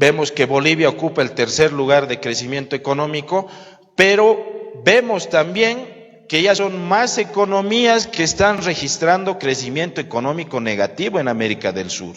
Vemos que Bolivia ocupa el tercer lugar de crecimiento económico, pero vemos también que ya son más economías que están registrando crecimiento económico negativo en América del Sur.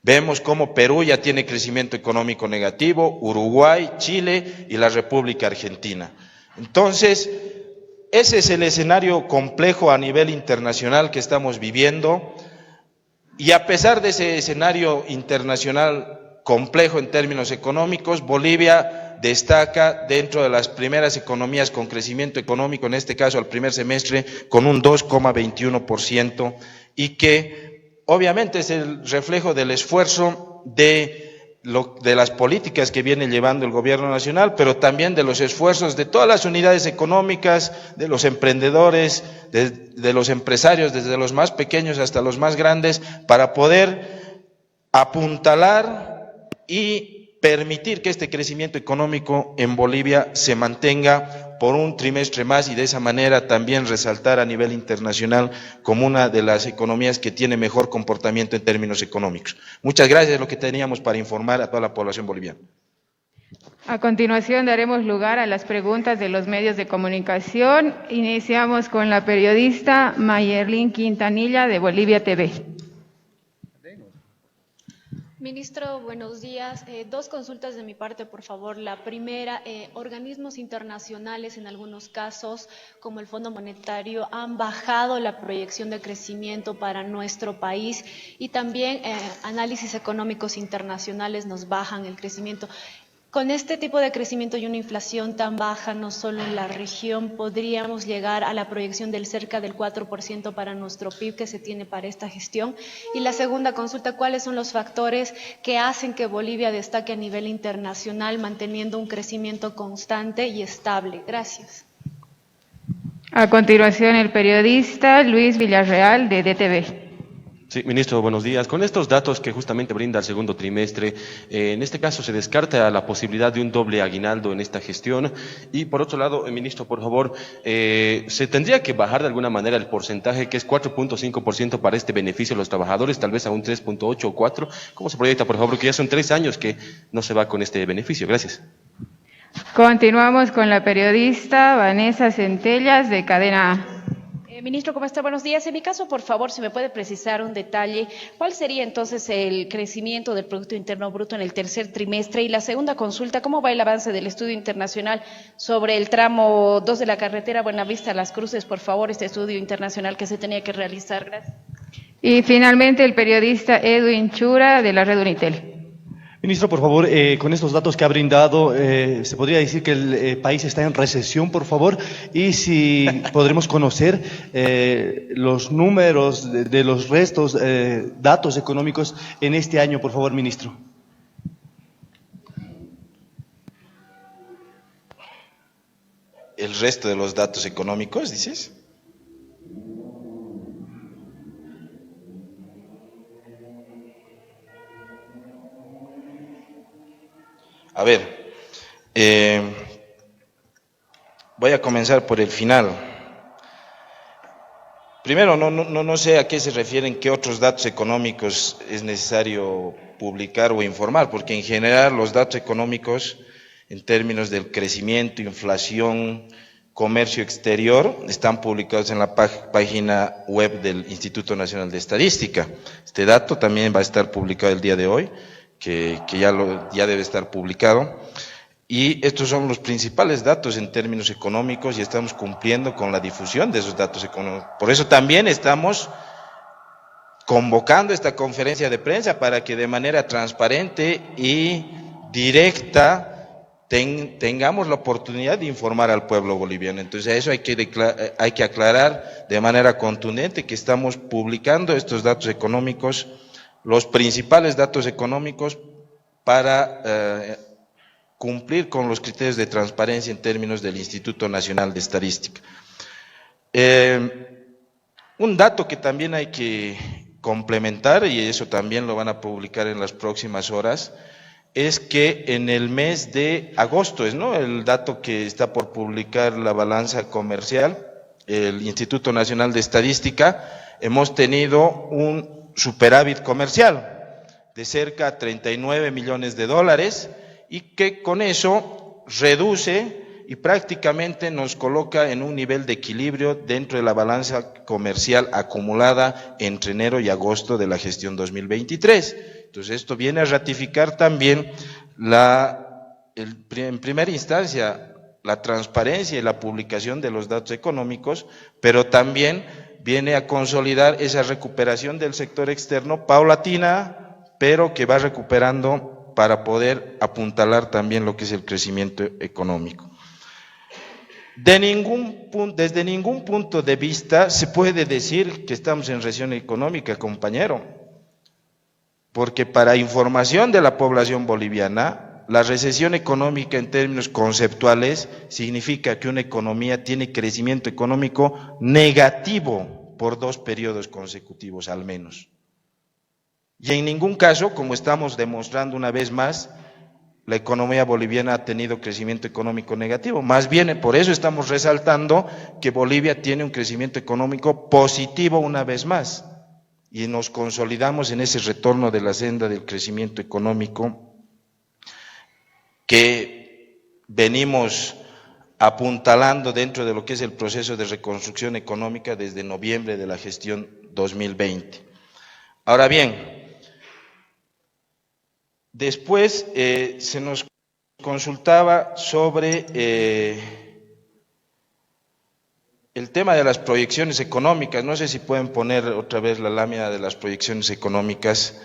Vemos cómo Perú ya tiene crecimiento económico negativo, Uruguay, Chile y la República Argentina. Entonces, ese es el escenario complejo a nivel internacional que estamos viviendo, y a pesar de ese escenario internacional complejo en términos económicos, Bolivia destaca dentro de las primeras economías con crecimiento económico, en este caso al primer semestre, con un 2,21%, y que obviamente es el reflejo del esfuerzo de las políticas que viene llevando el gobierno nacional, pero también de los esfuerzos de todas las unidades económicas, de los emprendedores, de los empresarios, desde los más pequeños hasta los más grandes, para poder apuntalar y permitir que este crecimiento económico en Bolivia se mantenga por un trimestre más, y de esa manera también resaltar a nivel internacional como una de las economías que tiene mejor comportamiento en términos económicos. Muchas gracias, es lo que teníamos para informar a toda la población boliviana. A continuación daremos lugar a las preguntas de los medios de comunicación. Iniciamos con la periodista Mayerlin Quintanilla de Bolivia TV. Ministro, buenos días. Dos consultas de mi parte, por favor. La primera, organismos internacionales en algunos casos, como el Fondo Monetario, han bajado la proyección de crecimiento para nuestro país, y también análisis económicos internacionales nos bajan el crecimiento. Con este tipo de crecimiento y una inflación tan baja, no solo en la región, podríamos llegar a la proyección del cerca del 4% para nuestro PIB que se tiene para esta gestión. Y la segunda consulta, ¿cuáles son los factores que hacen que Bolivia destaque a nivel internacional, manteniendo un crecimiento constante y estable? Gracias. A continuación, el periodista Luis Villarreal de DTV. Sí, ministro, buenos días. Con estos datos que justamente brinda el segundo trimestre, en este caso se descarta la posibilidad de un doble aguinaldo en esta gestión. Y por otro lado, ministro, por favor, se tendría que bajar de alguna manera el porcentaje, que es 4.5% para este beneficio a los trabajadores, tal vez a un 3.8 o 4. ¿Cómo se proyecta, por favor? Porque ya son 3 años que no se va con este beneficio. Gracias. Continuamos con la periodista Vanessa Centellas de Cadena A. Ministro, ¿cómo está? Buenos días. En mi caso, por favor, si me puede precisar un detalle, ¿cuál sería entonces el crecimiento del Producto Interno Bruto en el tercer trimestre? Y la segunda consulta, ¿cómo va el avance del estudio internacional sobre el tramo 2 de la carretera Buenavista-Las Cruces? Por favor, este estudio internacional que se tenía que realizar. Gracias. Y finalmente, el periodista Edwin Chura de la Red Unitel. Ministro, por favor, con estos datos que ha brindado, ¿se podría decir que el país está en recesión, por favor? Y si podremos conocer los números de los restos, datos económicos en este año, por favor, ministro. ¿El resto de los datos económicos, dices? A ver, voy a comenzar por el final. Primero, no sé a qué se refieren, qué otros datos económicos es necesario publicar o informar, porque en general los datos económicos en términos del crecimiento, inflación, comercio exterior, están publicados en la página web del Instituto Nacional de Estadística. Este dato también va a estar publicado el día de hoy, que ya debe estar publicado, y estos son los principales datos en términos económicos, y estamos cumpliendo con la difusión de esos datos económicos. Por eso también estamos convocando esta conferencia de prensa, para que de manera transparente y directa tengamos la oportunidad de informar al pueblo boliviano. Entonces a eso hay que aclarar de manera contundente que estamos publicando estos datos económicos, los principales datos económicos, para cumplir con los criterios de transparencia en términos del Instituto Nacional de Estadística. Un dato que también hay que complementar, y eso también lo van a publicar en las próximas horas, es que en el mes de agosto, ¿no?, el dato que está por publicar la balanza comercial, el Instituto Nacional de Estadística, hemos tenido un superávit comercial. de cerca a 39 millones de dólares y que con eso reduce y prácticamente nos coloca en un nivel de equilibrio dentro de la balanza comercial acumulada entre enero y agosto de la gestión 2023. Entonces esto viene a ratificar también en primera instancia la transparencia y la publicación de los datos económicos, pero también viene a consolidar esa recuperación del sector externo paulatina, pero que va recuperando para poder apuntalar también lo que es el crecimiento económico. Desde ningún punto de vista se puede decir que estamos en recesión económica, compañero, porque para información de la población boliviana, la recesión económica en términos conceptuales significa que una economía tiene crecimiento económico negativo por 2 periodos consecutivos al menos. Y en ningún caso, como estamos demostrando una vez más, la economía boliviana ha tenido crecimiento económico negativo. Más bien, por eso estamos resaltando que Bolivia tiene un crecimiento económico positivo una vez más. Y nos consolidamos en ese retorno de la senda del crecimiento económico que venimos apuntalando dentro de lo que es el proceso de reconstrucción económica desde noviembre de la gestión 2020. Ahora bien, después se nos consultaba sobre el tema de las proyecciones económicas. No sé si pueden poner otra vez la lámina de las proyecciones económicas.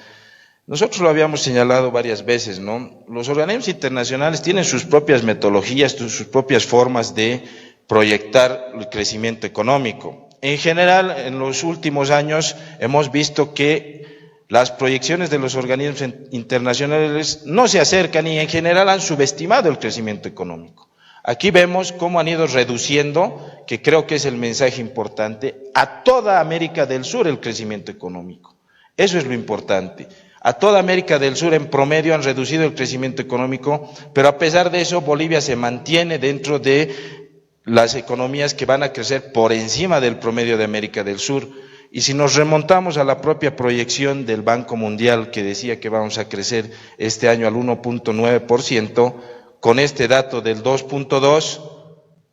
Nosotros lo habíamos señalado varias veces, ¿no? Los organismos internacionales tienen sus propias metodologías, sus propias formas de proyectar el crecimiento económico. En general, en los últimos años hemos visto que las proyecciones de los organismos internacionales no se acercan y en general han subestimado el crecimiento económico. Aquí vemos cómo han ido reduciendo, que creo que es el mensaje importante, a toda América del Sur el crecimiento económico. Eso es lo importante. A toda América del Sur en promedio han reducido el crecimiento económico, pero a pesar de eso Bolivia se mantiene dentro de las economías que van a crecer por encima del promedio de América del Sur. Y si nos remontamos a la propia proyección del Banco Mundial que decía que vamos a crecer este año al 1.9%, con este dato del 2.2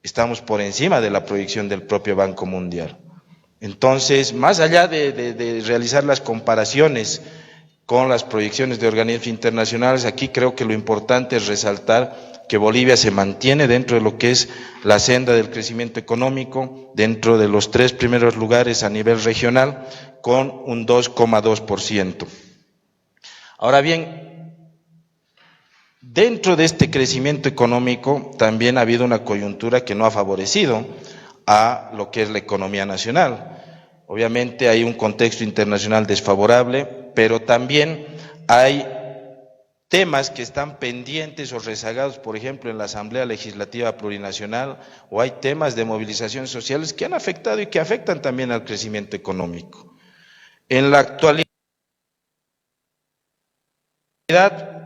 estamos por encima de la proyección del propio Banco Mundial. Entonces, más allá de realizar las comparaciones con las proyecciones de organismos internacionales, aquí creo que lo importante es resaltar que Bolivia se mantiene dentro de lo que es la senda del crecimiento económico, dentro de los 3 primeros lugares a nivel regional, con un 2,2%. Ahora bien, dentro de este crecimiento económico también ha habido una coyuntura que no ha favorecido a lo que es la economía nacional. Obviamente hay un contexto internacional desfavorable, pero también hay temas que están pendientes o rezagados, por ejemplo, en la Asamblea Legislativa Plurinacional, o hay temas de movilizaciones sociales que han afectado y que afectan también al crecimiento económico. En la actualidad,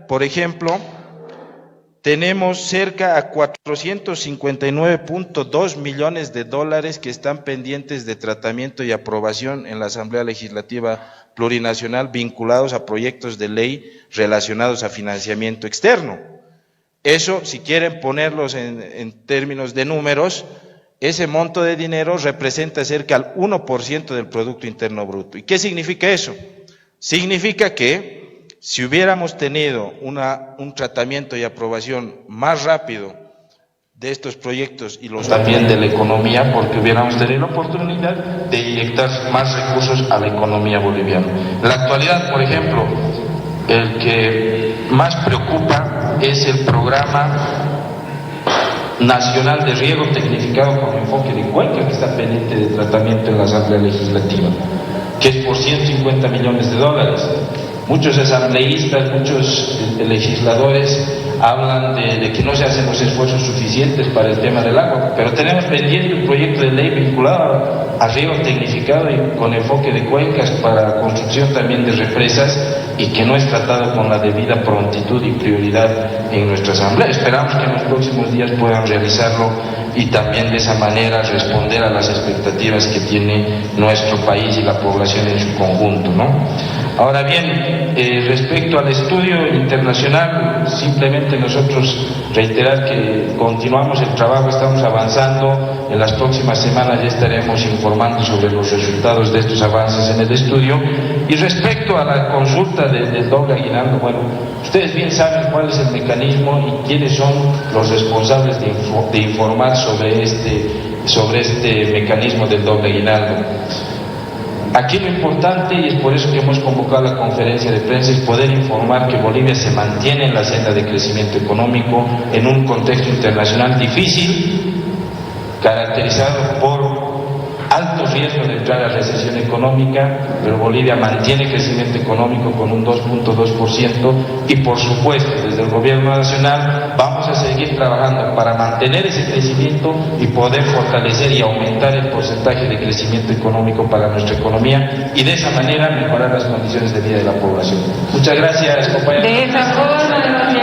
por ejemplo, tenemos cerca a 459.2 millones de dólares que están pendientes de tratamiento y aprobación en la Asamblea Legislativa Plurinacional vinculados a proyectos de ley relacionados a financiamiento externo. Eso, si quieren ponerlos en términos de números, ese monto de dinero representa cerca al 1% del Producto Interno Bruto. ¿Y qué significa eso? Significa que si hubiéramos tenido un tratamiento y aprobación más rápido de estos proyectos y los también de la economía, porque hubiéramos tenido la oportunidad de inyectar más recursos a la economía boliviana. En la actualidad, por ejemplo, el que más preocupa es el programa nacional de riego tecnificado con enfoque de cuenca, que está pendiente de tratamiento en la Asamblea Legislativa, que es por 150 millones de dólares. Muchos asambleístas, muchos legisladores hablan de que no se hacen los esfuerzos suficientes para el tema del agua, pero tenemos pendiente un proyecto de ley vinculado a riego tecnificado y con enfoque de cuencas para la construcción también de represas y que no es tratado con la debida prontitud y prioridad en nuestra asamblea. Esperamos que en los próximos días puedan realizarlo y también de esa manera responder a las expectativas que tiene nuestro país y la población en su conjunto, ¿no? Ahora bien, respecto al estudio internacional, simplemente nosotros reiterar que continuamos el trabajo, estamos avanzando, en las próximas semanas ya estaremos informando sobre los resultados de estos avances en el estudio. Y respecto a la consulta del doble aguinaldo, bueno, ustedes bien saben cuál es el mecanismo y quiénes son los responsables de informar sobre este mecanismo del doble aguinaldo. Aquí lo importante, y es por eso que hemos convocado la conferencia de prensa, es poder informar que Bolivia se mantiene en la senda de crecimiento económico en un contexto internacional difícil, caracterizado por alto riesgo de entrar a recesión económica, pero Bolivia mantiene crecimiento económico con un 2.2% y por supuesto desde el gobierno nacional vamos a seguir trabajando para mantener ese crecimiento y poder fortalecer y aumentar el porcentaje de crecimiento económico para nuestra economía y de esa manera mejorar las condiciones de vida de la población. Muchas gracias, compañeros. De esa forma,